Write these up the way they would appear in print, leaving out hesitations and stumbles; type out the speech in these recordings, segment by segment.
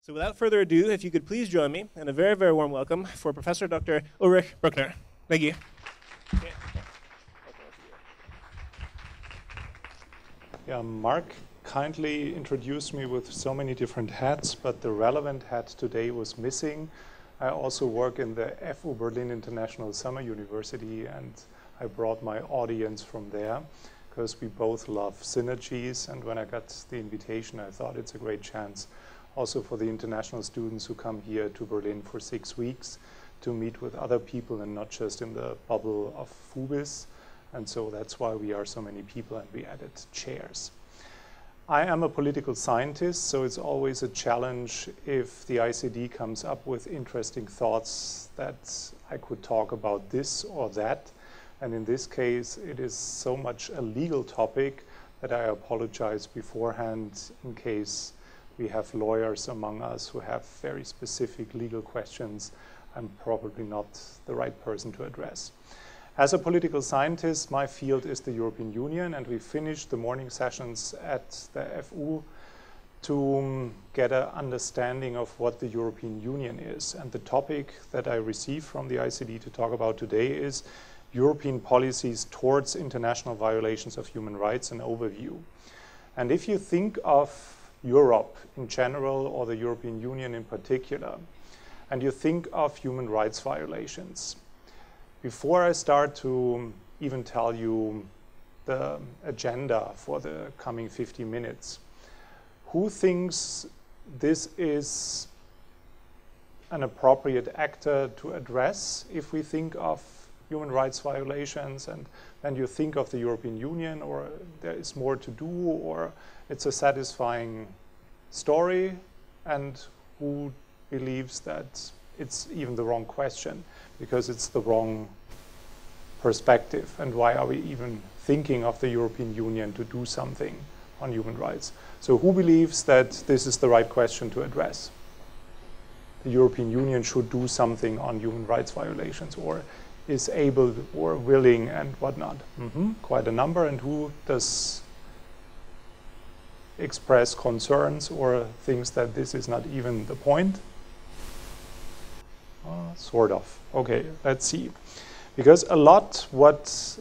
So without further ado, if you could please join me in a very, very warm welcome for Professor Dr. Ulrich Brückner. Thank you. Okay. Yeah, Mark kindly introduced me with so many different hats, but the relevant hat today was missing. I also work in the FU Berlin International Summer University, and I brought my audience from there because we both love synergies. And when I got the invitation, I thought it's a great chance also for the international students who come here to Berlin for 6 weeks to meet with other people and not just in the bubble of FUBIS. And so that's why we are so many people and we added chairs. I am a political scientist, so it's always a challenge if the ICD comes up with interesting thoughts that I could talk about this or that. And in this case, it is so much a legal topic that I apologize beforehand in case we have lawyers among us who have very specific legal questions I'm probably not the right person to address. As a political scientist, my field is the European Union, and we finished the morning sessions at the FU to get an understanding of what the European Union is. And the topic that I received from the ICD to talk about today is European policies towards international violations of human rights, an overview. And if you think of Europe in general or the European Union in particular, and you think of human rights violations, before I start to even tell you the agenda for the coming 50 minutes, who thinks this is an appropriate actor to address if we think of human rights violations, and then you think of the European Union, or there is more to do, or it's a satisfying story, and who believes that it's even the wrong question because it's the wrong perspective, and why are we even thinking of the European Union to do something on human rights? So who believes that this is the right question to address? The European Union should do something on human rights violations, or is able or willing and whatnot? Quite a number. And who does express concerns or thinks that this is not even the point? Sort of. Okay, let's see. Because a lot what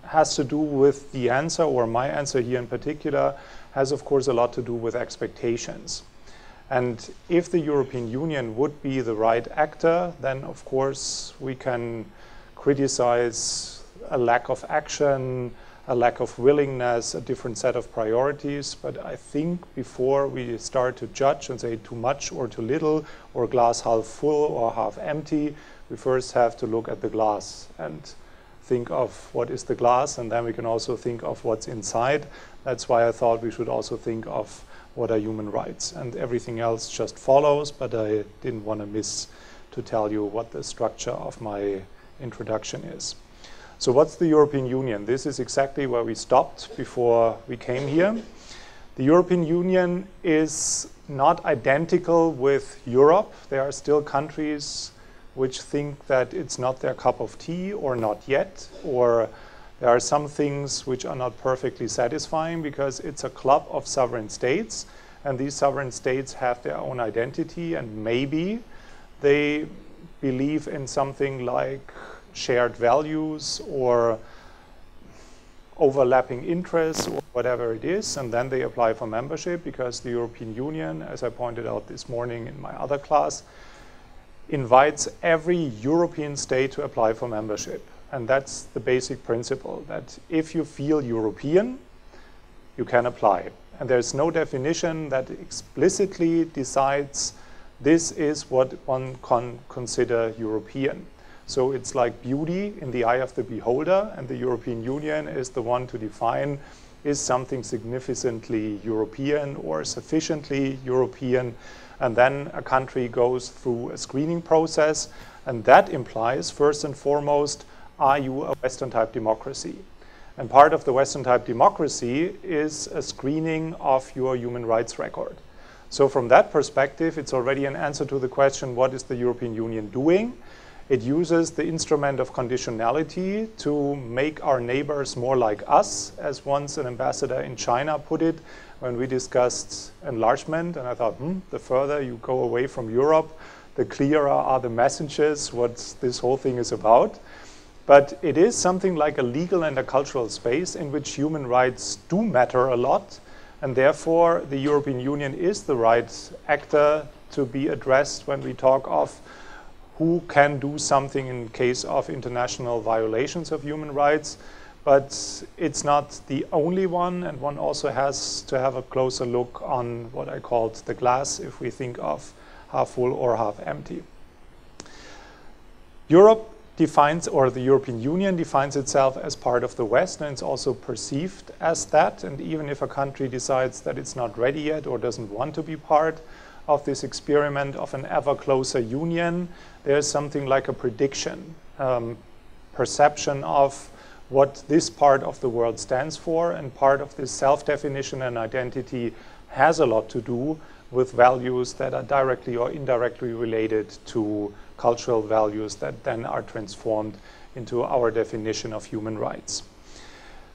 has to do with the answer, or my answer here in particular, has of course a lot to do with expectations. And if the European Union would be the right actor, then of course we can criticize a lack of action, a lack of willingness, a different set of priorities. But I think before we start to judge and say too much or too little, or glass half full or half empty, we first have to look at the glass and think of what is the glass, and then we can also think of what's inside. That's why I thought we should also think of what are human rights, and everything else just follows, but I didn't want to miss to tell you what the structure of my introduction is. So what's the European Union? This is exactly where we stopped before we came here. The European Union is not identical with Europe. There are still countries which think that it's not their cup of tea, or not yet, or there are some things which are not perfectly satisfying because it's a club of sovereign states, and these sovereign states have their own identity, and maybe they believe in something like shared values or overlapping interests or whatever it is, and then they apply for membership because the European Union, as I pointed out this morning in my other class, invites every European state to apply for membership. And that's the basic principle, that if you feel European, you can apply. And there's no definition that explicitly decides this is what one can consider European. So it's like beauty in the eye of the beholder, and the European Union is the one to define, is something significantly European or sufficiently European? And then a country goes through a screening process, and that implies, first and foremost, are you a Western type democracy? And part of the Western type democracy is a screening of your human rights record. So from that perspective, it's already an answer to the question, what is the European Union doing? It uses the instrument of conditionality to make our neighbors more like us, as once an ambassador in China put it when we discussed enlargement. And I thought, the further you go away from Europe, the clearer are the messages, what this whole thing is about. But it is something like a legal and a cultural space in which human rights do matter a lot. And therefore, the European Union is the right actor to be addressed when we talk of who can do something in case of international violations of human rights. But it's not the only one, and one also has to have a closer look on what I called the glass if we think of half full or half empty. Europe defines, or the European Union defines itself as part of the West, and it's also perceived as that. And even if a country decides that it's not ready yet or doesn't want to be part of this experiment of an ever closer union, there's something like a prediction, perception of what this part of the world stands for, and part of this self-definition and identity has a lot to do with values that are directly or indirectly related to cultural values that then are transformed into our definition of human rights.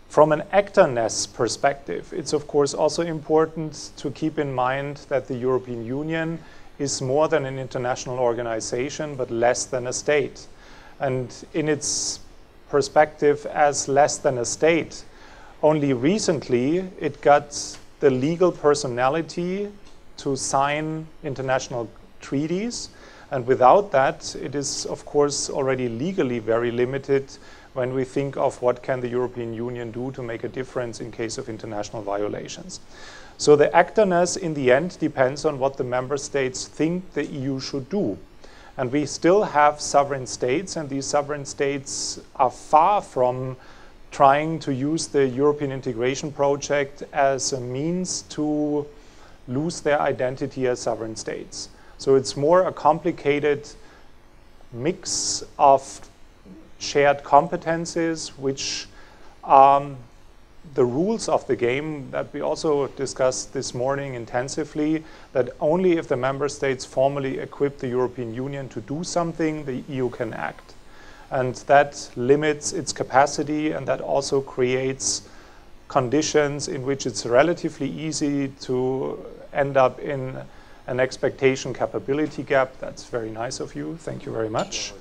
From an actorness perspective, it's of course also important to keep in mind that the European Union is more than an international organization, but less than a state. And in its perspective as less than a state, only recently it got the legal personality to sign international treaties. And without that, it is of course already legally very limited when we think of what can the European Union do to make a difference in case of international violations. So the actorness in the end depends on what the member states think the EU should do. And we still have sovereign states, and these sovereign states are far from trying to use the European integration project as a means to lose their identity as sovereign states. So it's more a complicated mix of shared competencies, which the rules of the game that we also discussed this morning intensively, that only if the member states formally equip the European Union to do something, the EU can act. And that limits its capacity, and that also creates conditions in which it's relatively easy to end up in an expectation capability gap. That's very nice of you. Thank you very much.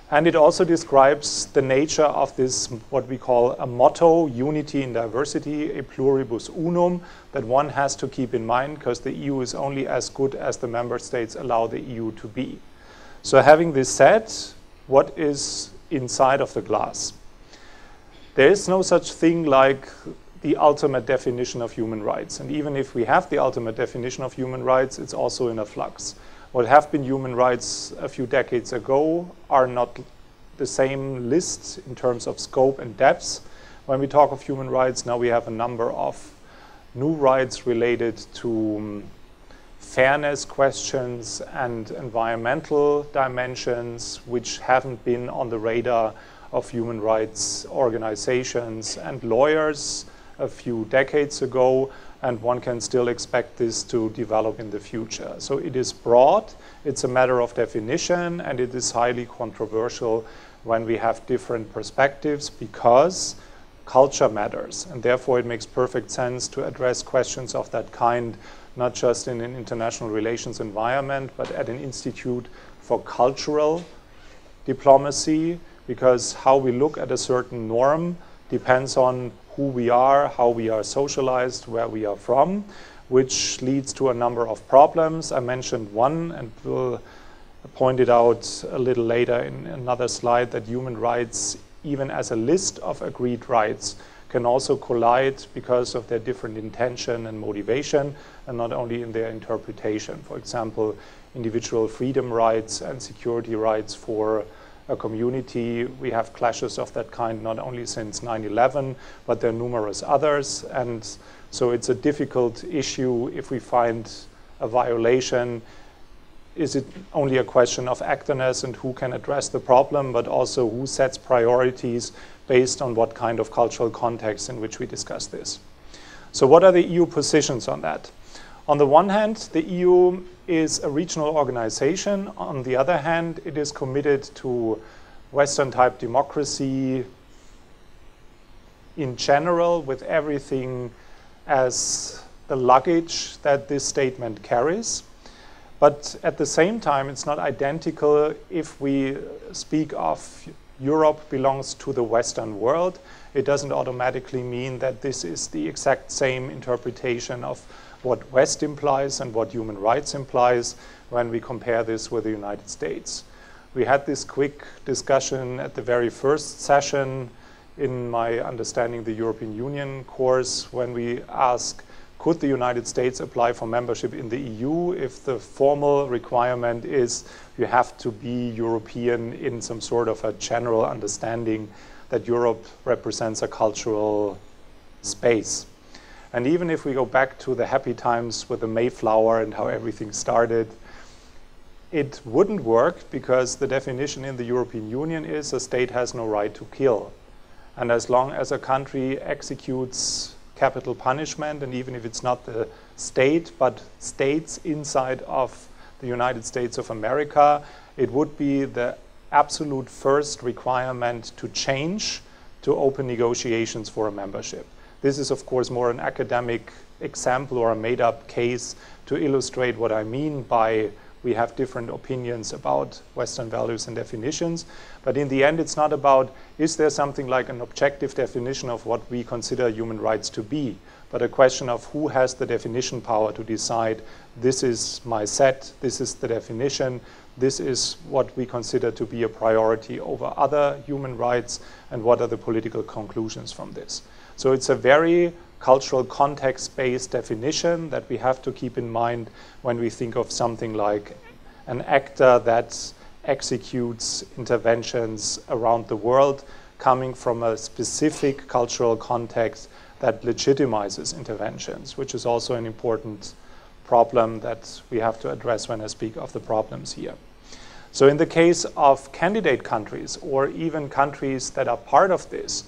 And it also describes the nature of this, what we call a motto, unity in diversity, e pluribus unum, that one has to keep in mind, because the EU is only as good as the member states allow the EU to be. So having this said, what is inside of the glass? There is no such thing like the ultimate definition of human rights. And even if we have the ultimate definition of human rights, it's also in a flux. What have been human rights a few decades ago are not the same list in terms of scope and depth. When we talk of human rights, now we have a number of new rights related to fairness questions and environmental dimensions, which haven't been on the radar of human rights organizations and lawyers a few decades ago. And one can still expect this to develop in the future. So it is broad, it's a matter of definition, and it is highly controversial when we have different perspectives, because culture matters. And therefore it makes perfect sense to address questions of that kind, not just in an international relations environment, but at an institute for cultural diplomacy, because how we look at a certain norm depends on who we are, how we are socialized, where we are from, which leads to a number of problems. I mentioned one, and will point it out a little later in another slide, that human rights, even as a list of agreed rights, can also collide because of their different intention and motivation, and not only in their interpretation. For example, individual freedom rights and security rights for a community. We have clashes of that kind not only since 9/11, but there are numerous others. And so it's a difficult issue if we find a violation. Is it only a question of actorness and who can address the problem, but also who sets priorities based on what kind of cultural context in which we discuss this? So what are the EU positions on that? On the one hand, the EU is a regional organization. On the other hand, it is committed to Western-type democracy in general, with everything as the luggage that this statement carries. But at the same time, it's not identical if we speak of Europe belongs to the Western world. It doesn't automatically mean that this is the exact same interpretation of what West implies and what human rights implies when we compare this with the United States. We had this quick discussion at the very first session in my Understanding the European Union course when we asked, could the United States apply for membership in the EU if the formal requirement is you have to be European in some sort of a general understanding that Europe represents a cultural space. And even if we go back to the happy times with the Mayflower and how everything started, it wouldn't work because the definition in the European Union is a state has no right to kill. And as long as a country executes capital punishment, and even if it's not the state, but states inside of the United States of America, it would be the absolute first requirement to change to open negotiations for a membership. This is, of course, more an academic example or a made-up case to illustrate what I mean by we have different opinions about Western values and definitions. But in the end, it's not about, is there something like an objective definition of what we consider human rights to be, but a question of who has the definition power to decide, this is my set, this is the definition, this is what we consider to be a priority over other human rights, and what are the political conclusions from this. So it's a very cultural context-based definition that we have to keep in mind when we think of something like an actor that executes interventions around the world coming from a specific cultural context that legitimizes interventions, which is also an important problem that we have to address when I speak of the problems here. So in the case of candidate countries, or even countries that are part of this,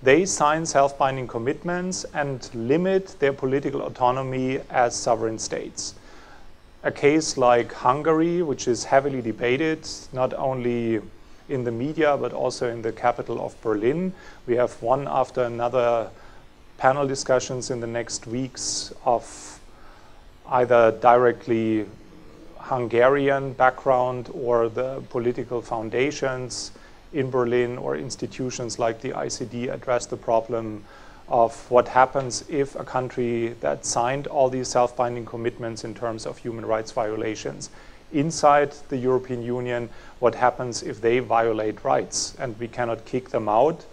they sign self-binding commitments and limit their political autonomy as sovereign states. A case like Hungary, which is heavily debated, not only in the media, but also in the capital of Berlin. We have one after another panel discussions in the next weeks of either directly Hungarian background or the political foundations in Berlin or institutions like the ICD address the problem of what happens if a country that signed all these self-binding commitments in terms of human rights violations inside the European Union, what happens if they violate rights, and we cannot kick them out.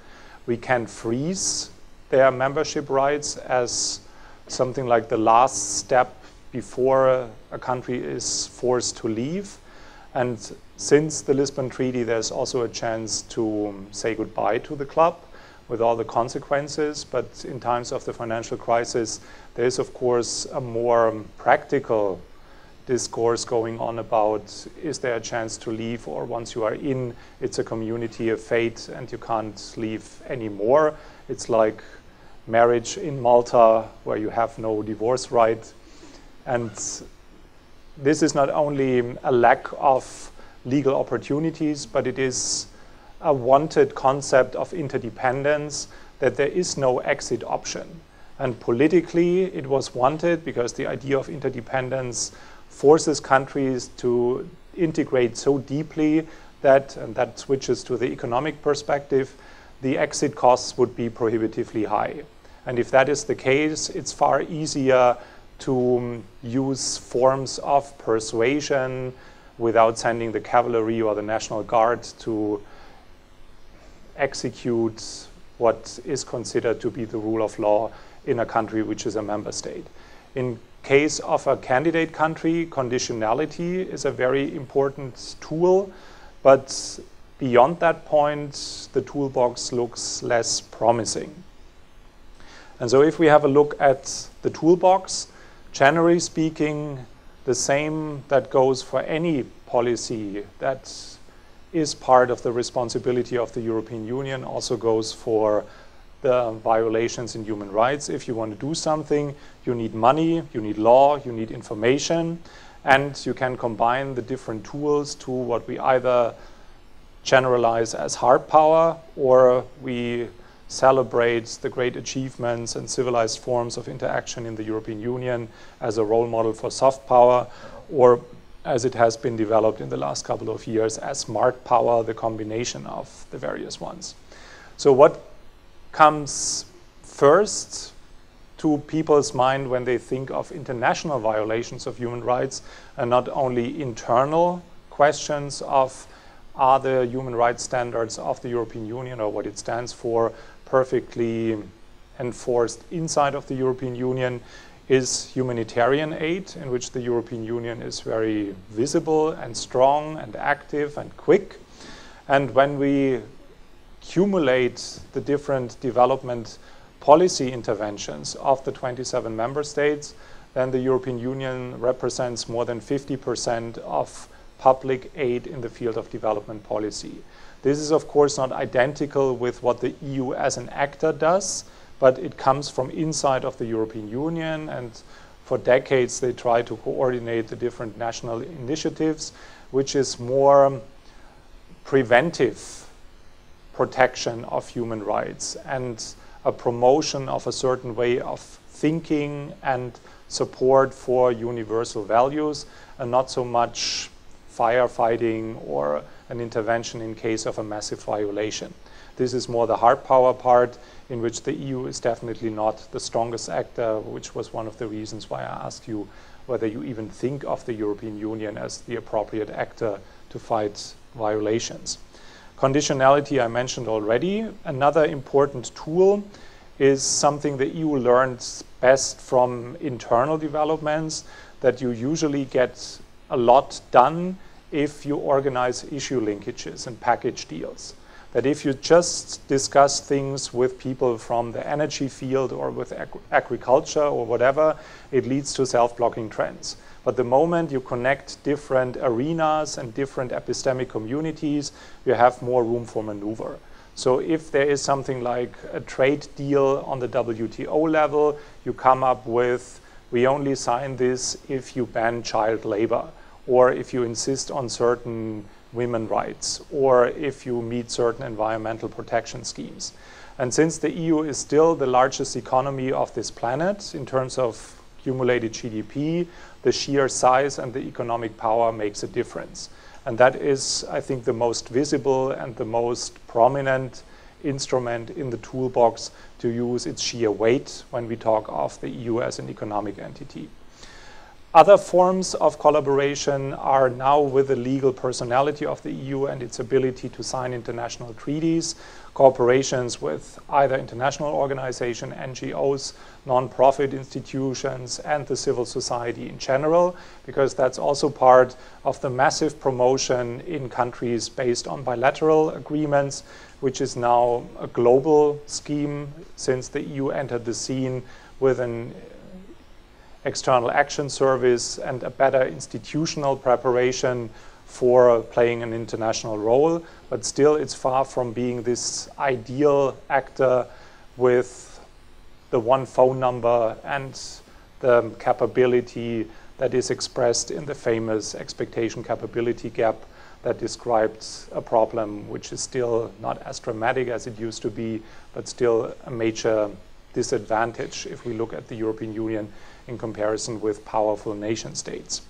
We can freeze their membership rights as something like the last step before a country is forced to leave. And since the Lisbon Treaty, there's also a chance to say goodbye to the club with all the consequences. But in times of the financial crisis, there is, of course, a more practical discourse going on about, is there a chance to leave, or once you are in, it's a community of fate and you can't leave anymore. It's like marriage in Malta, where you have no divorce right. And this is not only a lack of legal opportunities, but it is a wanted concept of interdependence, that there is no exit option. And politically, it was wanted because the idea of interdependence forces countries to integrate so deeply that, and that switches to the economic perspective, the exit costs would be prohibitively high. And if that is the case, it's far easier to use forms of persuasion without sending the cavalry or the National Guard to execute what is considered to be the rule of law in a country which is a member state. In case of a candidate country, conditionality is a very important tool, but beyond that point, the toolbox looks less promising. And so if we have a look at the toolbox, generally speaking, the same that goes for any policy that is part of the responsibility of the European Union also goes for the violations in human rights. If you want to do something, you need money, you need law, you need information, and you can combine the different tools to what we either generalize as hard power, or we celebrate the great achievements and civilized forms of interaction in the European Union as a role model for soft power, or as it has been developed in the last couple of years as smart power, the combination of the various ones. So what comes first to people's mind when they think of international violations of human rights, and not only internal questions of are the human rights standards of the European Union or what it stands for perfectly enforced inside of the European Union, is humanitarian aid, in which the European Union is very visible and strong and active and quick. And when we accumulate the different development policy interventions of the 27 member states, then the European Union represents more than 50% of public aid in the field of development policy. This is, of course, not identical with what the EU as an actor does, but it comes from inside of the European Union, and for decades they try to coordinate the different national initiatives, which is more preventive protection of human rights and a promotion of a certain way of thinking and support for universal values, and not so much firefighting or an intervention in case of a massive violation. This is more the hard power part, in which the EU is definitely not the strongest actor, which was one of the reasons why I asked you whether you even think of the European Union as the appropriate actor to fight violations. Conditionality I mentioned already. Another important tool is something the EU learns best from internal developments, that you usually get a lot done if you organize issue linkages and package deals. That if you just discuss things with people from the energy field or with agriculture or whatever, it leads to self-blocking trends. But the moment you connect different arenas and different epistemic communities, you have more room for maneuver. So if there is something like a trade deal on the WTO level, you come up with, we only sign this if you ban child labor, or if you insist on certain women rights, or if you meet certain environmental protection schemes. And since the EU is still the largest economy of this planet in terms of accumulated GDP, the sheer size and the economic power makes a difference. And that is, I think, the most visible and the most prominent instrument in the toolbox to use its sheer weight when we talk of the EU as an economic entity. Other forms of collaboration are now with the legal personality of the EU and its ability to sign international treaties, cooperations with either international organizations, NGOs, non-profit institutions, and the civil society in general, because that's also part of the massive promotion in countries based on bilateral agreements, which is now a global scheme since the EU entered the scene with an external action service and a better institutional preparation for playing an international role. But still, it's far from being this ideal actor with the one phone number and the capability that is expressed in the famous expectation capability gap that described a problem which is still not as dramatic as it used to be, but still a major disadvantage if we look at the European Union in comparison with powerful nation states.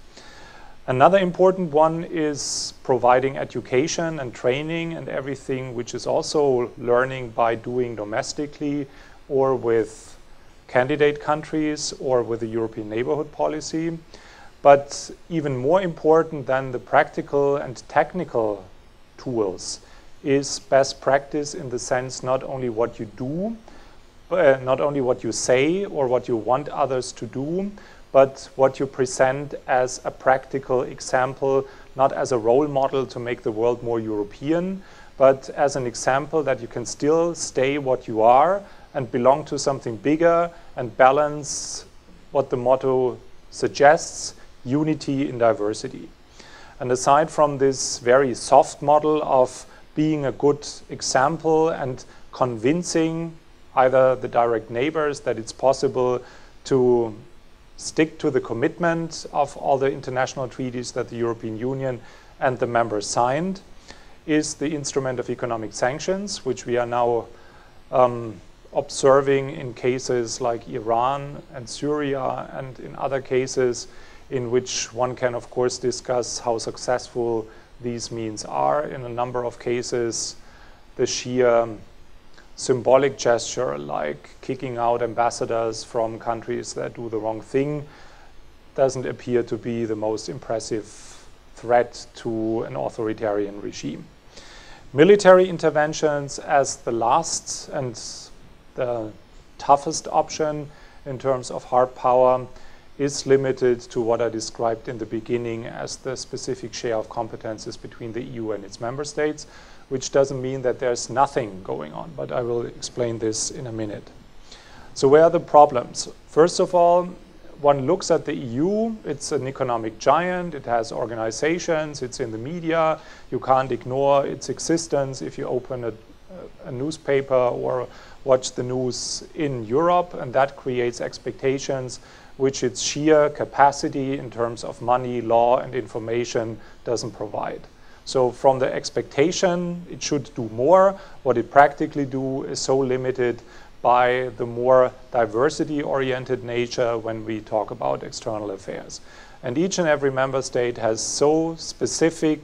Another important one is providing education and training and everything which is also learning by doing domestically or with candidate countries or with the European neighborhood policy. But even more important than the practical and technical tools is best practice in the sense not only what you do, not only what you say or what you want others to do, but what you present as a practical example, not as a role model to make the world more European, but as an example that you can still stay what you are and belong to something bigger and balance what the motto suggests, unity in diversity. And aside from this very soft model of being a good example and convincing either the direct neighbors, that it's possible to stick to the commitment of all the international treaties that the European Union and the members signed, is the instrument of economic sanctions, which we are now observing in cases like Iran and Syria, and in other cases in which one can, of course, discuss how successful these means are. In a number of cases, the sheer symbolic gesture, like kicking out ambassadors from countries that do the wrong thing, doesn't appear to be the most impressive threat to an authoritarian regime. Military interventions as the last and the toughest option in terms of hard power is limited to what I described in the beginning as the specific share of competences between the EU and its member states, which doesn't mean that there's nothing going on, but I will explain this in a minute. So where are the problems? First of all, one looks at the EU, it's an economic giant, it has organizations, it's in the media, you can't ignore its existence if you open a newspaper or watch the news in Europe, and that creates expectations which its sheer capacity in terms of money, law, and information doesn't provide. So from the expectation, it should do more. What it practically do is so limited by the more diversity-oriented nature when we talk about external affairs. And each and every member state has so specific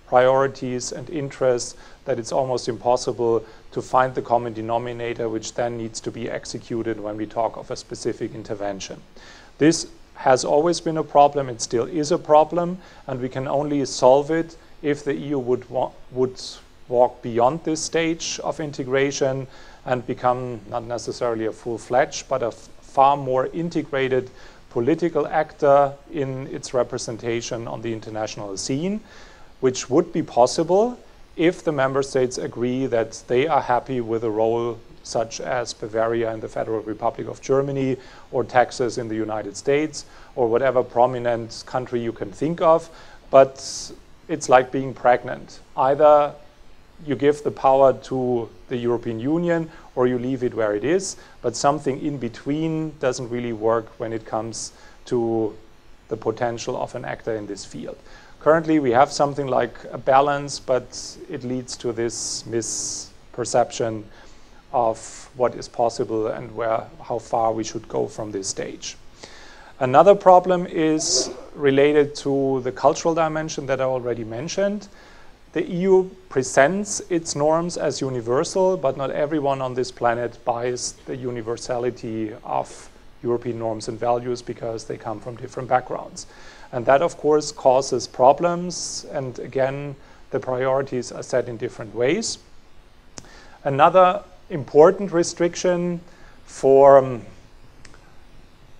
priorities and interests that it's almost impossible to find the common denominator, which then needs to be executed when we talk of a specific intervention. This has always been a problem, it still is a problem, and we can only solve it if the EU would walk beyond this stage of integration and become not necessarily a full-fledged, but a far more integrated political actor in its representation on the international scene, which would be possible if the member states agree that they are happy with a role such as Bavaria in the Federal Republic of Germany, or Texas in the United States, or whatever prominent country you can think of. But it's like being pregnant. Either you give the power to the European Union or you leave it where it is, but something in between doesn't really work when it comes to the potential of an actor in this field. Currently, we have something like a balance, but it leads to this misperception of what is possible and how far we should go from this stage. Another problem is related to the cultural dimension that I already mentioned. The EU presents its norms as universal, but not everyone on this planet buys the universality of European norms and values because they come from different backgrounds. And that, of course, causes problems. And again, the priorities are set in different ways. Another important restriction for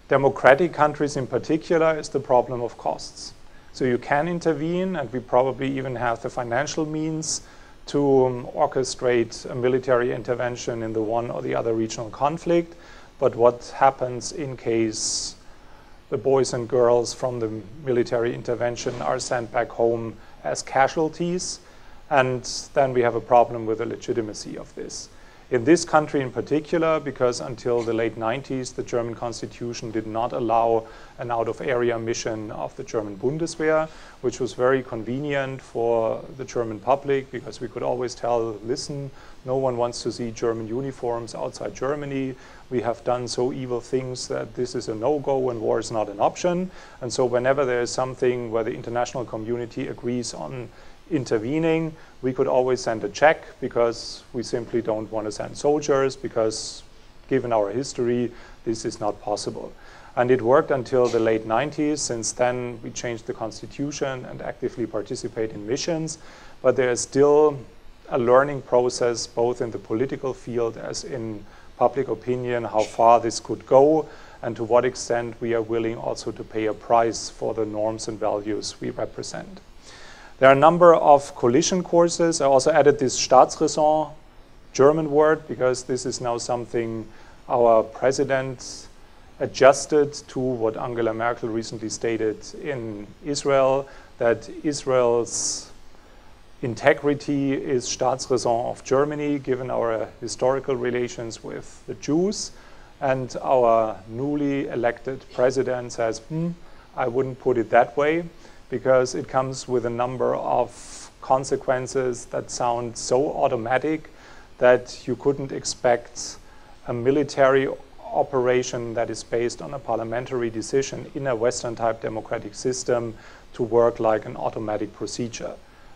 democratic countries in particular is the problem of costs. So you can intervene, and we probably even have the financial means to orchestrate a military intervention in the one or the other regional conflict. But what happens in case the boys and girls from the military intervention are sent back home as casualties? And then we have a problem with the legitimacy of this. In this country in particular, because until the late 90s, the German constitution did not allow an out-of-area mission of the German Bundeswehr, which was very convenient for the German public because we could always tell, listen, no one wants to see German uniforms outside Germany. We have done so evil things that this is a no-go and war is not an option. And so whenever there is something where the international community agrees on intervening, we could always send a check because we simply don't want to send soldiers because given our history, this is not possible. And it worked until the late 90s. Since then, we changed the constitution and actively participate in missions. But there is still a learning process, both in the political field as in public opinion, how far this could go and to what extent we are willing also to pay a price for the norms and values we represent. There are a number of collision courses. I also added this Staatsräson German word because this is now something our president adjusted to what Angela Merkel recently stated in Israel, that Israel's integrity is Staatsräson of Germany, given our historical relations with the Jews. And our newly elected president says, I wouldn't put it that way, because it comes with a number of consequences that sound so automatic that you couldn't expect a military operation that is based on a parliamentary decision in a Western-type democratic system to work like an automatic procedure.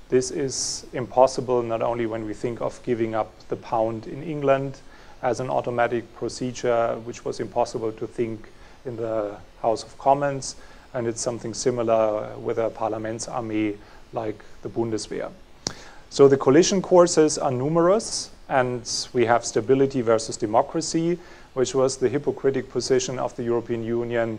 This is impossible not only when we think of giving up the pound in England as an automatic procedure, which was impossible to think in the House of Commons, and it's something similar with a Parlamentsarmee like the Bundeswehr. So the collision courses are numerous, and we have stability versus democracy, which was the hypocritic position of the European Union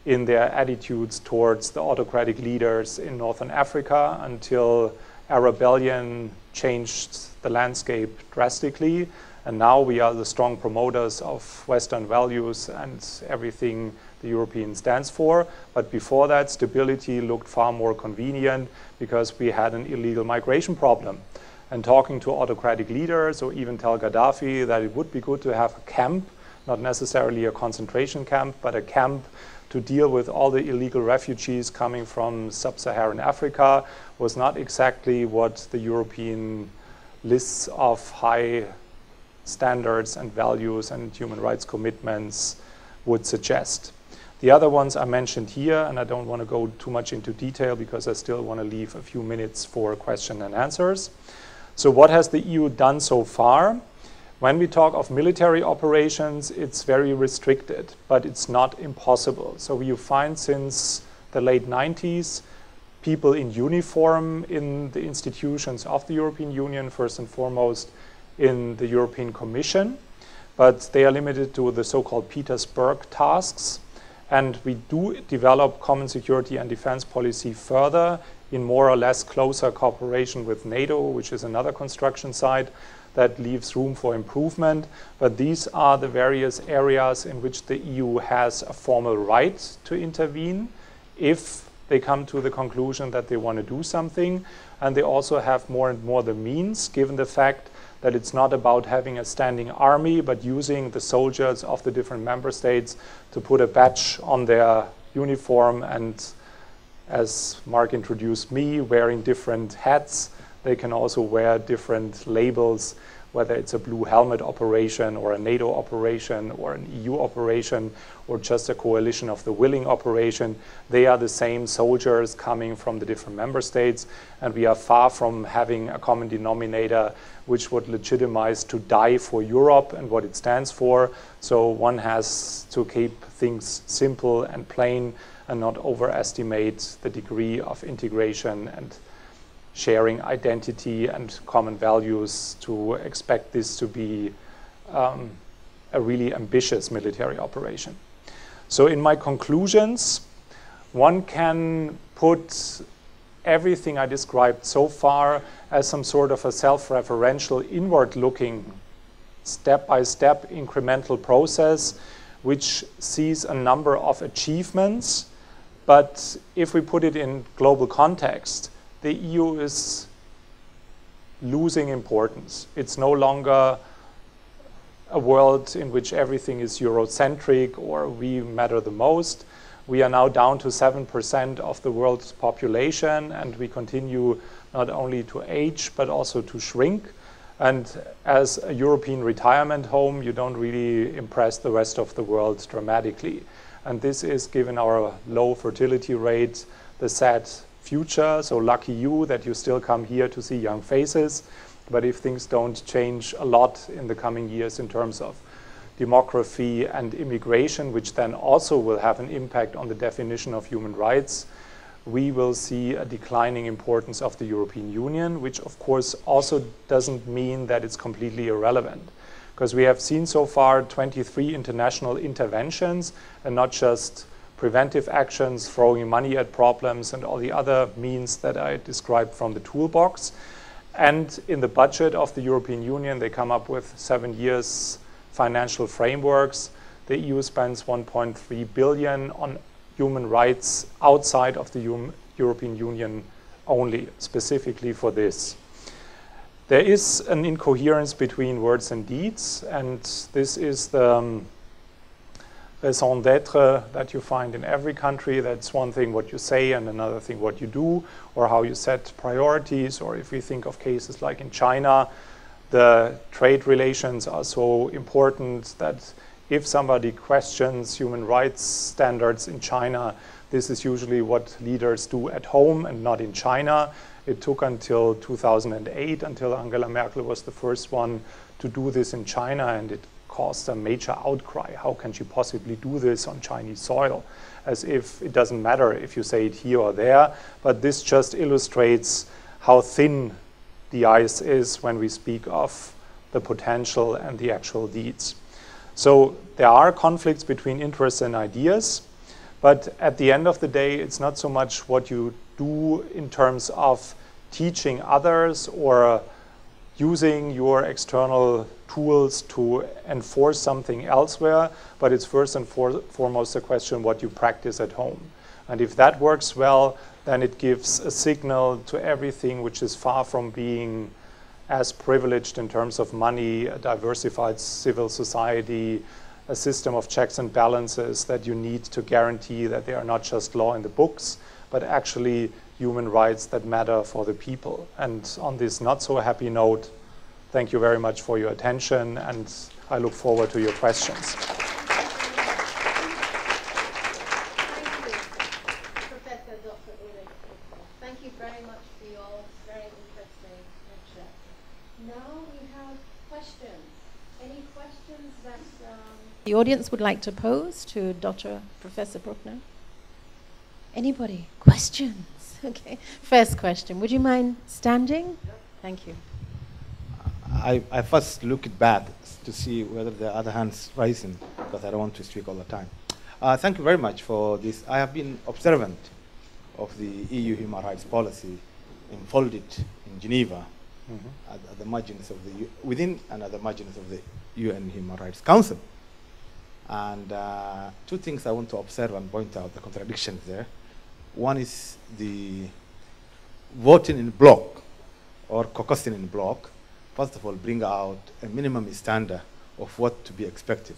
in their attitudes towards the autocratic leaders in Northern Africa until a rebellion changed the landscape drastically. And now we are the strong promoters of Western values and everything the European stands for. But before that, stability looked far more convenient because we had an illegal migration problem. And talking to autocratic leaders, or even tell Gaddafi that it would be good to have a camp, not necessarily a concentration camp, but a camp to deal with all the illegal refugees coming from sub-Saharan Africa, was not exactly what the European lists of high standards and values and human rights commitments would suggest. The other ones I mentioned here, and I don't want to go too much into detail because I still want to leave a few minutes for question and answers. So what has the EU done so far? When we talk of military operations, it's very restricted, but it's not impossible. So you find since the late 90s, people in uniform in the institutions of the European Union, first and foremost in the European Commission, but they are limited to the so-called Petersburg tasks. And we do develop common security and defense policy further in more or less closer cooperation with NATO, which is another construction site that leaves room for improvement. But these are the various areas in which the EU has a formal right to intervene if they come to the conclusion that they want to do something. And they also have more and more the means, given the fact that it's not about having a standing army, but using the soldiers of the different member states to put a badge on their uniform, and as Mark introduced me, wearing different hats. They can also wear different labels, whether it's a blue helmet operation or a NATO operation or an EU operation or just a coalition of the willing operation. They are the same soldiers coming from the different member states, and we are far from having a common denominator which would legitimize to die for Europe and what it stands for. So one has to keep things simple and plain and not overestimate the degree of integration and sharing identity and common values to expect this to be a really ambitious military operation. So in my conclusions, one can put everything I described so far as some sort of a self-referential, inward-looking, step-by-step incremental process which sees a number of achievements. But if we put it in global context, the EU is losing importance. It's no longer a world in which everything is Eurocentric or we matter the most. We are now down to 7% of the world's population, and we continue not only to age, but also to shrink. And as a European retirement home, you don't really impress the rest of the world dramatically. And this is, given our low fertility rate, the sad future. So lucky you that you still come here to see young faces. But if things don't change a lot in the coming years in terms of demography and immigration, which then also will have an impact on the definition of human rights, we will see a declining importance of the European Union, which of course also doesn't mean that it's completely irrelevant. Because we have seen so far 23 international interventions, and not just preventive actions, throwing money at problems, and all the other means that I described from the toolbox. And in the budget of the European Union, they come up with 7 years financial frameworks. The EU spends 1.3 billion on human rights outside of the European Union only, specifically for this. there is an incoherence between words and deeds, and this is the raison d'etre that you find in every country. That's one thing what you say and another thing what you do, or how you set priorities, or if we think of cases like in China, the trade relations are so important that if somebody questions human rights standards in China, this is usually what leaders do at home and not in China. It took until 2008 until Angela Merkel was the first one to do this in China, and it caused a major outcry. How can she possibly do this on Chinese soil? As if it doesn't matter if you say it here or there, but this just illustrates how thin the ice is when we speak of the potential and the actual deeds. So there are conflicts between interests and ideas, but at the end of the day, it's not so much what you do in terms of teaching others or using your external tools to enforce something elsewhere, but it's first and foremost a question what you practice at home. And if that works well, then it gives a signal to everything which is far from being as privileged in terms of money, a diversified civil society, a system of checks and balances that you need to guarantee that they are not just law in the books, but actually human rights that matter for the people. And on this not so happy note, thank you very much for your attention, and I look forward to your questions. Thank you, Professor Dr. Ulrich Brückner. Thank you very much for your very interesting lecture. Now we have questions. Any questions that the audience would like to pose to Professor Brückner? Anybody? Questions? Okay. First question. Would you mind standing? Yep. Thank you. I first looked back to see whether the other hand's rising, because I don't want to speak all the time. Thank you very much for this. I have been observant of the EU human rights policy enfolded in Geneva, at the margins of the within and at the margins of the UN Human Rights Council. And two things I want to observe and point out the contradictions there. One is the voting in bloc or caucusing in bloc. First of all, bring out a minimum standard of what to be expected.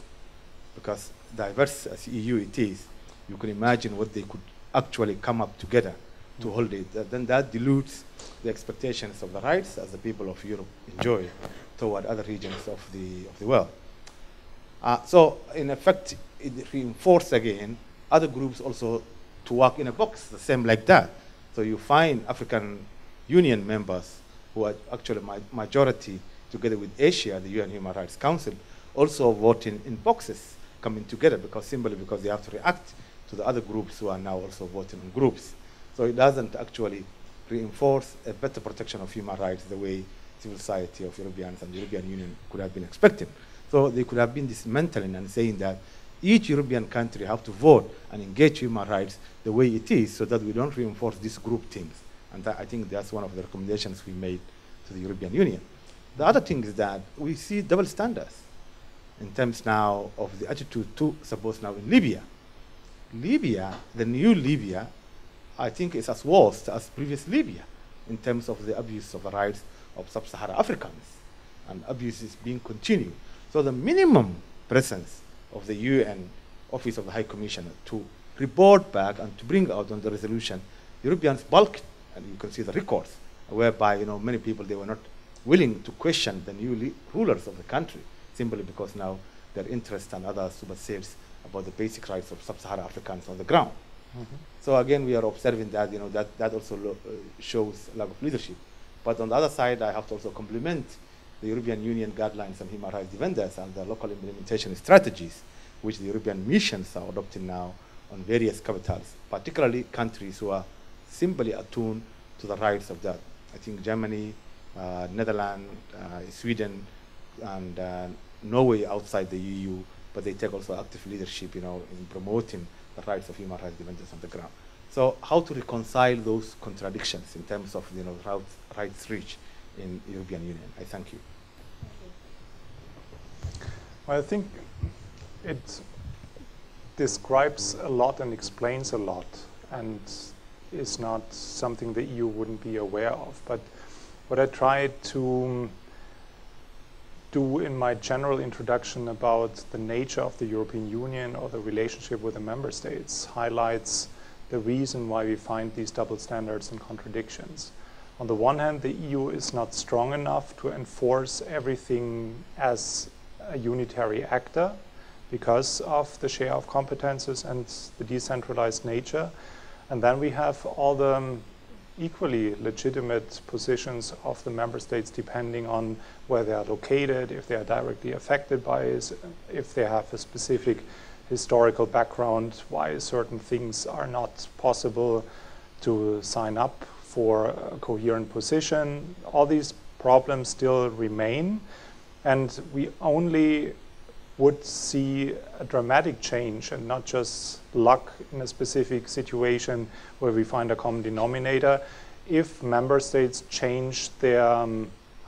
Because diverse as EU it is, you can imagine what they could actually come up together to hold it. Then that dilutes the expectations of the rights as the people of Europe enjoy toward other regions of the world. So in effect, it reinforces again other groups also to work in a box, the same like that. So you find African Union members who are actually majority together with Asia, the UN Human Rights Council, also voting in boxes, coming together simply because they have to react to the other groups who are now also voting in groups. So it doesn't actually reinforce a better protection of human rights the way civil society of Europeans and the European Union could have been expecting. So they could have been dismantling and saying that each European country have to vote and engage human rights the way it is so that we don't reinforce these group things. And I think that's one of the recommendations we made to the European Union. The other thing is that we see double standards in terms now of the attitude to, suppose now in Libya. Libya, the new Libya, I think is as worse as previous Libya in terms of the abuse of the rights of sub-Saharan Africans. And abuse is being continued. So the minimum presence of the UN Office of the High Commissioner to report back and to bring out on the resolution, Europeans balked, and you can see the records, whereby many people, they were not willing to question the new rulers of the country, simply because now their interest and other supersedes about the basic rights of sub-Saharan Africans on the ground. So again, we are observing that, that also shows lack of leadership. But on the other side, I have to also compliment the European Union guidelines on human rights defenders and the local implementation strategies, which the European missions are adopting now on various capitals, particularly countries who are simply attuned to the rights of that. I think Germany, Netherlands, Sweden, and Norway outside the EU, but they take also active leadership, in promoting the rights of human rights defenders on the ground. So how to reconcile those contradictions in terms of, rights reach in the European Union? I thank you. Well, I think it describes a lot and explains a lot, and is not something the EU wouldn't be aware of. But what I tried to do in my general introduction about the nature of the European Union or the relationship with the member states highlights the reason why we find these double standards and contradictions. On the one hand, the EU is not strong enough to enforce everything as a unitary actor because of the share of competences and the decentralized nature. And then we have all the equally legitimate positions of the member states depending on where they are located, if they are directly affected by it, if they have a specific historical background, why certain things are not possible to sign up for a coherent position. All these problems still remain, and we only would see a dramatic change and not just luck in a specific situation where we find a common denominator if member states change their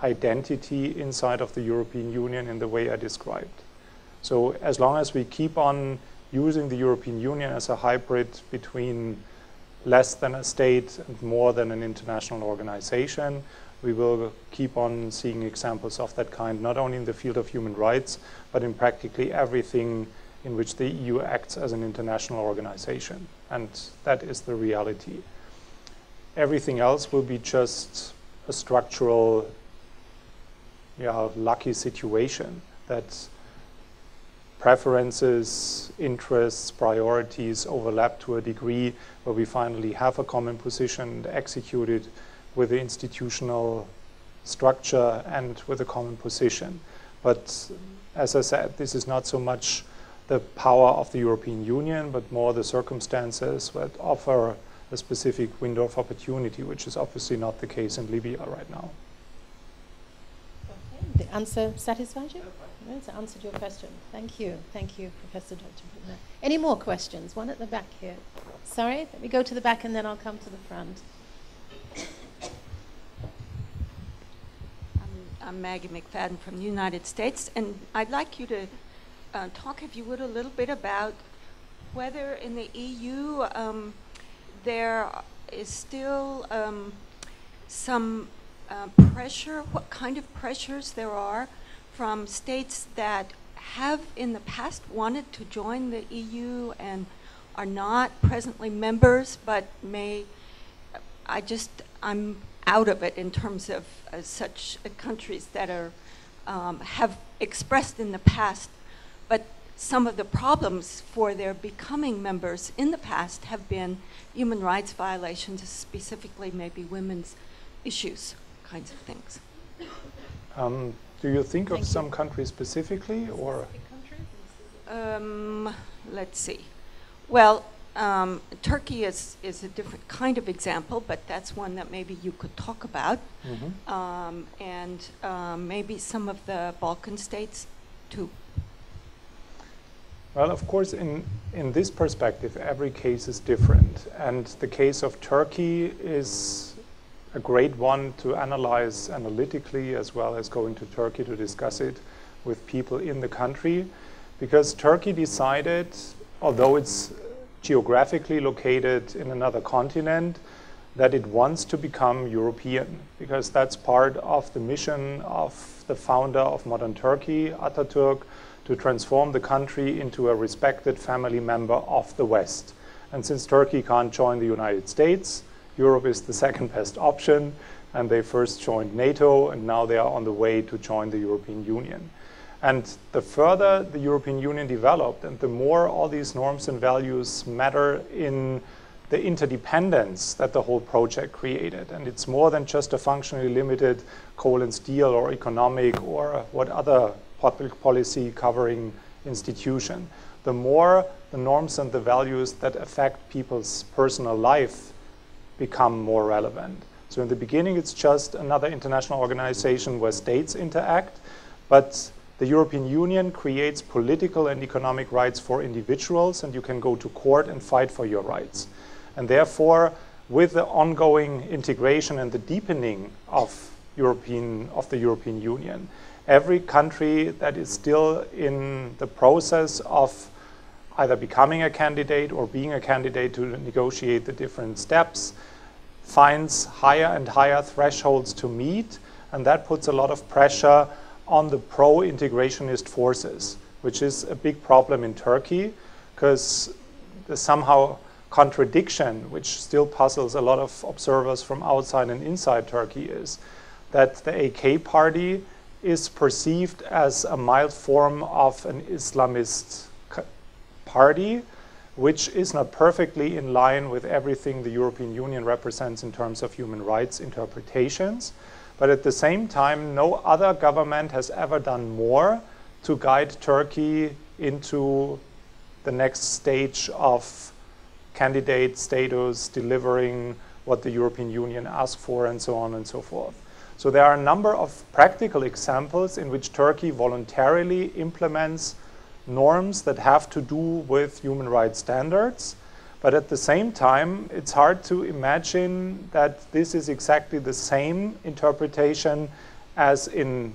identity inside of the European Union in the way I described. So as long as we keep on using the European Union as a hybrid between less than a state and more than an international organization, we will keep on seeing examples of that kind, not only in the field of human rights, but in practically everything in which the EU acts as an international organization. And that is the reality. Everything else will be just a structural, lucky situation that preferences, interests, priorities overlap to a degree where we finally have a common position and execute it with the institutional structure and with a common position. But as I said, this is not so much the power of the European Union, but more the circumstances that offer a specific window of opportunity, which is obviously not the case in Libya right now. Okay. The answer satisfies you? That's answered your question. Thank you. Thank you, Professor Dr. Brückner. Any more questions? One at the back here. Sorry, let me go to the back and then I'll come to the front. I'm Maggie McFadden from the United States, and I'd like you to talk, if you would, a little bit about whether in the EU there is still some pressure, what kind of pressures there are from states that have in the past wanted to join the EU and are not presently members, but may, I'm out of it in terms of such countries that are have expressed in the past, but some of the problems for their becoming members in the past have been human rights violations, specifically maybe women's issues, kinds of things. Do you think of some countries specifically, or? Let's see. Well, Turkey is a different kind of example, but that's one that maybe you could talk about. Mm-hmm. And maybe some of the Balkan states too. Well, of course, in this perspective, every case is different. And the case of Turkey is a great one to analyze analytically, as well as going to Turkey to discuss it with people in the country. Because Turkey decided, although it's geographically located in another continent, that it wants to become European, because that's part of the mission of the founder of modern Turkey, Atatürk, to transform the country into a respected family member of the West. And since Turkey can't join the United States, Europe is the second best option, and they first joined NATO, and now they are on the way to join the European Union. And the further the European Union developed, and the more all these norms and values matter in the interdependence that the whole project created. And it's more than just a functionally limited coal and steel or economic or what other public policy covering institution. The more the norms and the values that affect people's personal life become more relevant. So in the beginning, it's just another international organization where states interact, but the European Union creates political and economic rights for individuals, and you can go to court and fight for your rights. And therefore, with the ongoing integration and the deepening of the European Union, every country that is still in the process of either becoming a candidate or being a candidate to negotiate the different steps finds higher and higher thresholds to meet, and that puts a lot of pressure on the pro-integrationist forces, which is a big problem in Turkey, because there's somehow contradiction, which still puzzles a lot of observers from outside and inside Turkey, is that the AK party is perceived as a mild form of an Islamist party, which is not perfectly in line with everything the European Union represents in terms of human rights interpretations. But at the same time, no other government has ever done more to guide Turkey into the next stage of candidate status, delivering what the European Union asks for, and so on and so forth. So there are a number of practical examples in which Turkey voluntarily implements norms that have to do with human rights standards. But at the same time, it's hard to imagine that this is exactly the same interpretation as in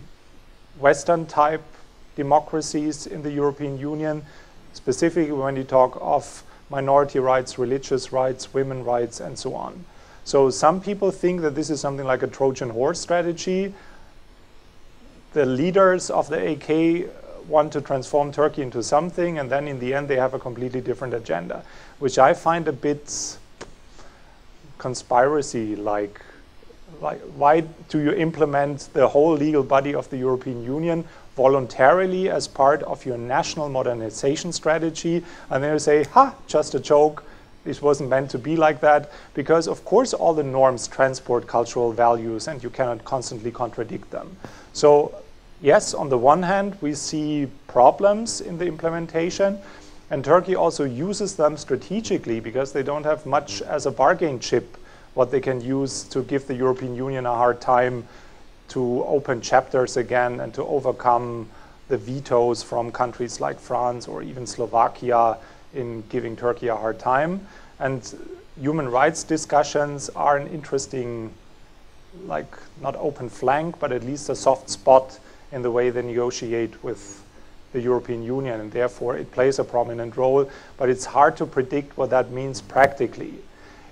Western type democracies in the European Union, specifically when you talk of minority rights, religious rights, women's rights, and so on. So some people think that this is something like a Trojan horse strategy. The leaders of the AK want to transform Turkey into something, and then in the end they have a completely different agenda, which I find a bit conspiracy-like. Like, why do you implement the whole legal body of the European Union voluntarily as part of your national modernization strategy, and then you say, ha, just a joke, this wasn't meant to be like that, because of course all the norms transport cultural values and you cannot constantly contradict them. So yes, on the one hand, we see problems in the implementation, and Turkey also uses them strategically because they don't have much as a bargain chip what they can use to give the European Union a hard time to open chapters again and to overcome the vetoes from countries like France or even Slovakia in giving Turkey a hard time. And human rights discussions are an interesting, like, not open flank, but at least a soft spot in the way they negotiate with the European Union, and therefore it plays a prominent role, but it's hard to predict what that means practically.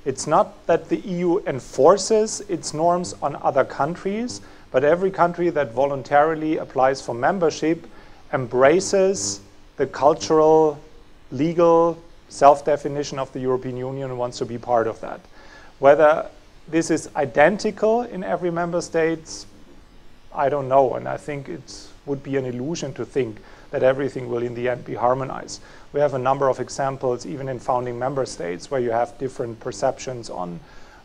It's not that the EU enforces its norms on other countries, but every country that voluntarily applies for membership embraces the cultural, legal self-definition of the European Union and wants to be part of that. Whether this is identical in every member state, I don't know, and I think it would be an illusion to think that everything will in the end be harmonized. We have a number of examples, even in founding member states, where you have different perceptions on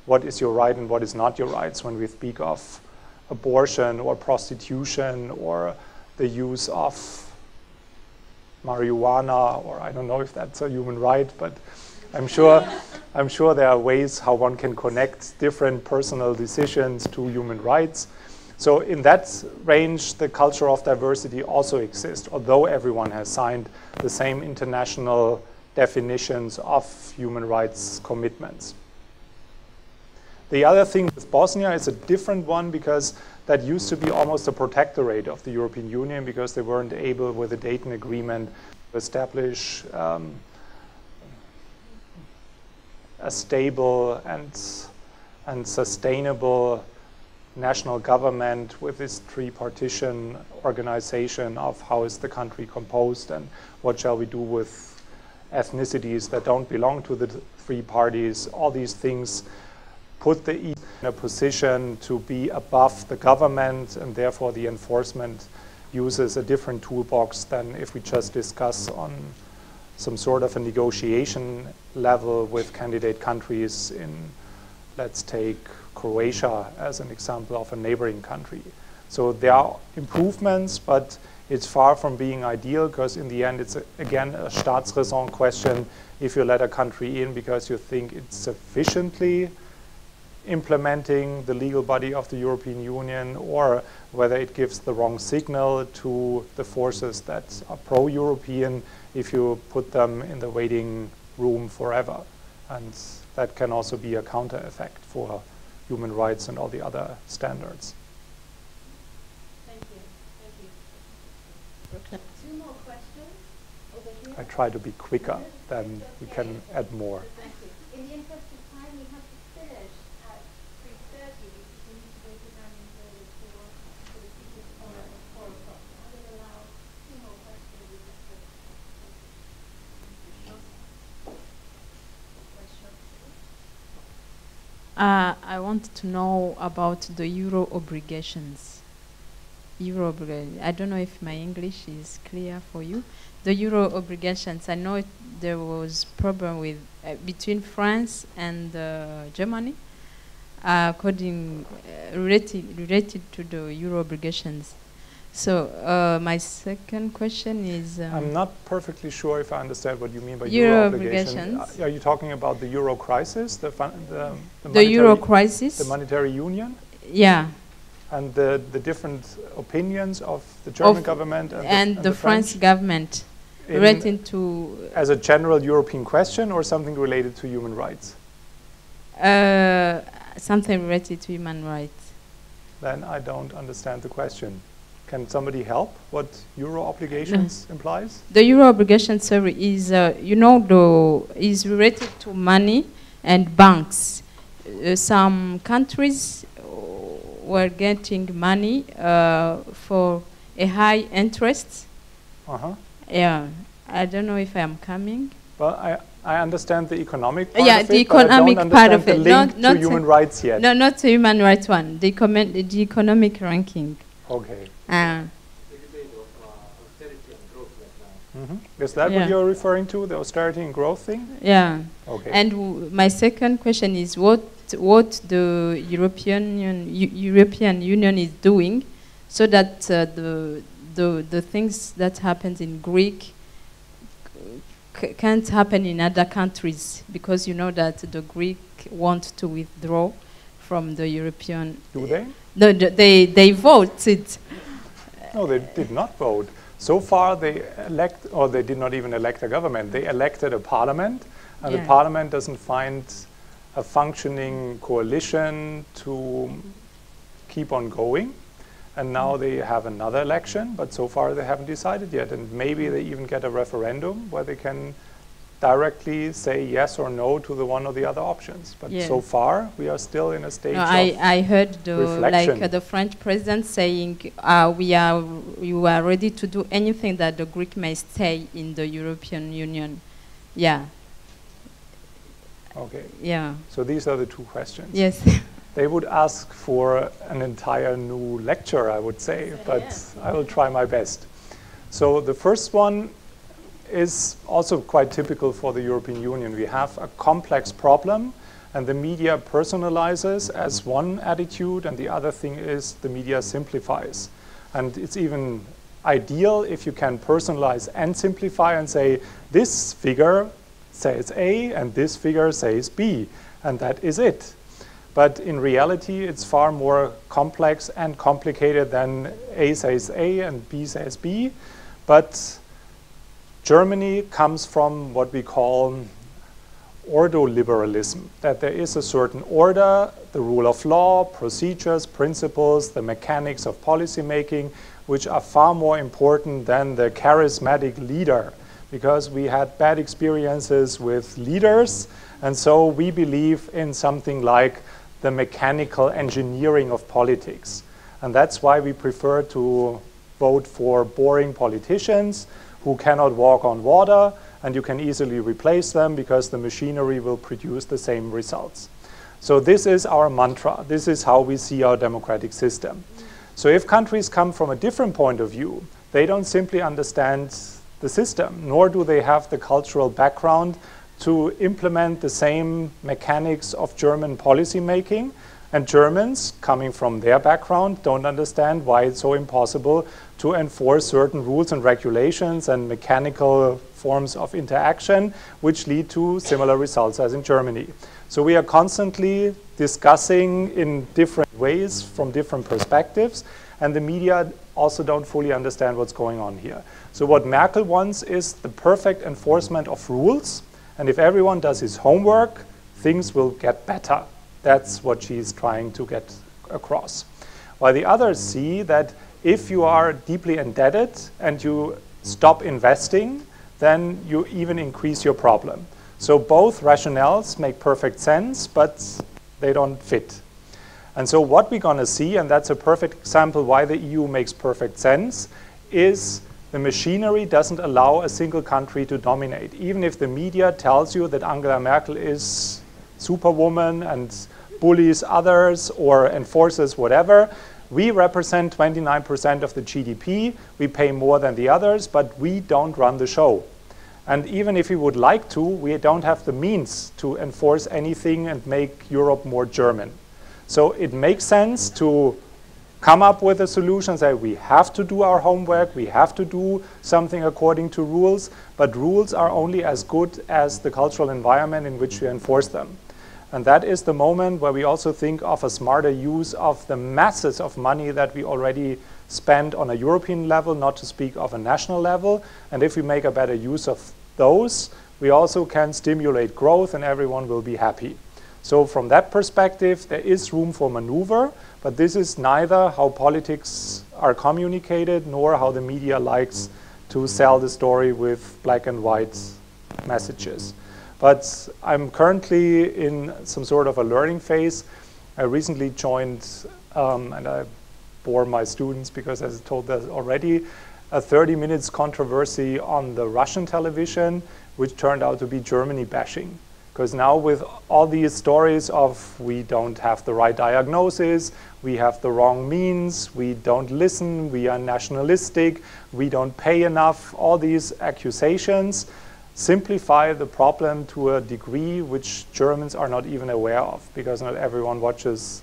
what is your right and what is not your rights when we speak of abortion or prostitution or the use of marijuana, or I don't know if that's a human right, but I'm sure there are ways how one can connect different personal decisions to human rights. So in that range, the culture of diversity also exists, although everyone has signed the same international definitions of human rights commitments. The other thing with Bosnia is a different one, because that used to be almost a protectorate of the European Union because they weren't able, with the Dayton Agreement, to establish a stable and sustainable national government with this three-partition organization of how is the country composed and what shall we do with ethnicities that don't belong to the three parties. All these things put the EU in a position to be above the government, and therefore the enforcement uses a different toolbox than if we just discuss on some sort of a negotiation level with candidate countries in, let's take Croatia as an example of a neighboring country. So there are improvements, but it's far from being ideal, because in the end it's again a Staatsräson question if you let a country in because you think it's sufficiently implementing the legal body of the European Union, or whether it gives the wrong signal to the forces that are pro-European if you put them in the waiting room forever. And that can also be a counter effect for human rights and all the other standards. Thank you. Thank you. Two more questions over here. I try to be quicker, then we can add more. Thank you. In the interest of time, we have to finish at I want to know about the euro obligations. I don't know if my English is clear for you. The euro obligations. I know there was problem with between France and Germany, related to the euro obligations. So my second question is... I'm not perfectly sure if I understand what you mean by euro obligation. Are you talking about the euro crisis, the euro crisis, the monetary union? Yeah. And the different opinions of the German government and the French government relating to... As a general European question or something related to human rights? Something related to human rights. Then I don't understand the question. Can somebody help what euro obligations implies? The euro obligation, sorry, is is related to money and banks. Some countries were getting money for a high interest. Yeah, I don't know if I am coming. Well, I understand the economic part of it. Yeah, the economic part of it. Not to human rights yet. No, not to human rights one. The economic ranking. Okay. The debate of austerity and growth right now. Is that what you're referring to, the austerity and growth thing? Yeah. Okay. And my second question is what the European Union is doing so that the things that happens in Greece can't happen in other countries, because you know that the Greek want to withdraw from the European. Do they? No, they voted. No, they did not vote. So far, they did not even elect a government. They elected a parliament, and the parliament doesn't find a functioning coalition to keep on going. And now they have another election, but so far they haven't decided yet. And maybe they even get a referendum where they can directly say yes or no to the one or the other options. But so far, we are still in a stage of I heard reflection. the French president saying you are ready to do anything that the Greek may stay in the European Union. Yeah. Okay. Yeah. So these are the two questions. Yes. They would ask for an entire new lecture, I would say, but I will try my best. So the first one is also quite typical for the European Union. We have a complex problem, and the media personalizes as one attitude, and the other thing is the media simplifies. And it's even ideal if you can personalize and simplify and say, this figure says A, and this figure says B, and that is it. But in reality, it's far more complex and complicated than A says A and B says B. But Germany comes from what we call ordoliberalism, that there is a certain order, the rule of law, procedures, principles, the mechanics of policy making, which are far more important than the charismatic leader, because we had bad experiences with leaders, and so we believe in something like the mechanical engineering of politics. And that's why we prefer to vote for boring politicians who cannot walk on water, and you can easily replace them because the machinery will produce the same results. So this is our mantra. This is how we see our democratic system. So if countries come from a different point of view, they don't simply understand the system, nor do they have the cultural background to implement the same mechanics of German policy making. And Germans, coming from their background, don't understand why it's so impossible to enforce certain rules and regulations and mechanical forms of interaction, which lead to similar results as in Germany. So we are constantly discussing in different ways from different perspectives, and the media also don't fully understand what's going on here. So what Merkel wants is the perfect enforcement of rules, and if everyone does his homework, things will get better. That's what she's trying to get across. While the others see that if you are deeply indebted and you stop investing, then you even increase your problem. So both rationales make perfect sense, but they don't fit. And so what we're going to see, and that's a perfect example why the EU makes perfect sense, is the machinery doesn't allow a single country to dominate. Even if the media tells you that Angela Merkel is superwoman and bullies others or enforces whatever. We represent 29% of the GDP. We pay more than the others, but we don't run the show. And even if we would like to, we don't have the means to enforce anything and make Europe more German. So it makes sense to come up with a solution, say we have to do our homework, we have to do something according to rules, but rules are only as good as the cultural environment in which we enforce them. And that is the moment where we also think of a smarter use of the masses of money that we already spend on a European level, not to speak of a national level. And if we make a better use of those, we also can stimulate growth and everyone will be happy. So from that perspective, there is room for maneuver, but this is neither how politics are communicated nor how the media likes to sell the story with black and white messages. But I'm currently in some sort of a learning phase. I recently joined, and I bore my students because as I told them already, a 30 minutes controversy on the Russian television, which turned out to be Germany bashing. Because now with all these stories of we don't have the right diagnosis, we have the wrong means, we don't listen, we are nationalistic, we don't pay enough, all these accusations simplify the problem to a degree which Germans are not even aware of, because not everyone watches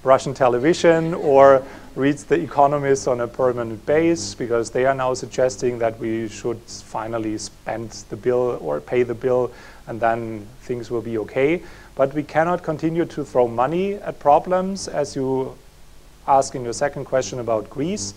Russian television or reads The Economist on a permanent basis, because they are now suggesting that we should finally spend the bill or pay the bill and then things will be okay. But we cannot continue to throw money at problems, as you ask in your second question about Greece.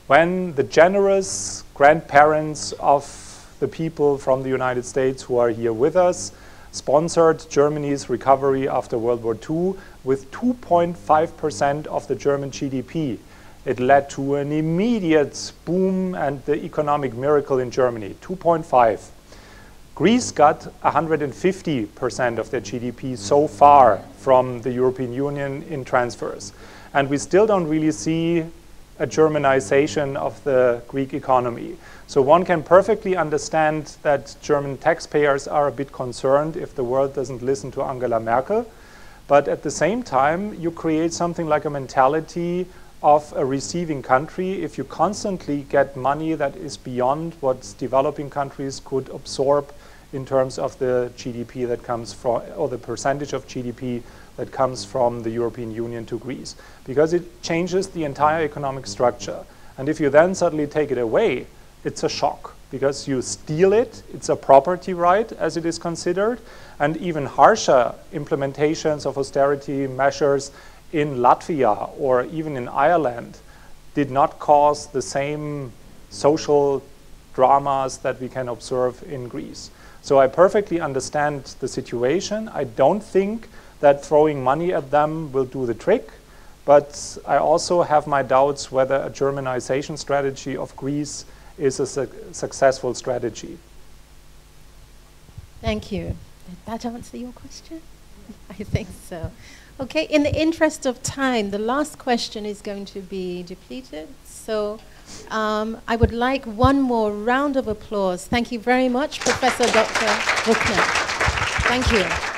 When the generous grandparents of the people from the United States who are here with us sponsored Germany's recovery after World War II with 2.5% of the German GDP. It led to an immediate boom and the economic miracle in Germany, 2.5. Greece got 150% of their GDP so far from the European Union in transfers. And we still don't really see a Germanization of the Greek economy. So one can perfectly understand that German taxpayers are a bit concerned if the world doesn't listen to Angela Merkel. But at the same time, you create something like a mentality of a receiving country if you constantly get money that is beyond what developing countries could absorb in terms of the GDP that comes from, or the percentage of GDP that comes from the European Union to Greece. Because it changes the entire economic structure. And if you then suddenly take it away, it's a shock, because you steal it, it's a property right as it is considered, and even harsher implementations of austerity measures in Latvia or even in Ireland did not cause the same social dramas that we can observe in Greece. So I perfectly understand the situation. I don't think that throwing money at them will do the trick, but I also have my doubts whether a Germanization strategy of Greece is a successful strategy. Thank you. Did that answer your question? I think so. Okay, in the interest of time, the last question is going to be depleted. So I would like one more round of applause. Thank you very much, Professor Dr. Brückner. Thank you.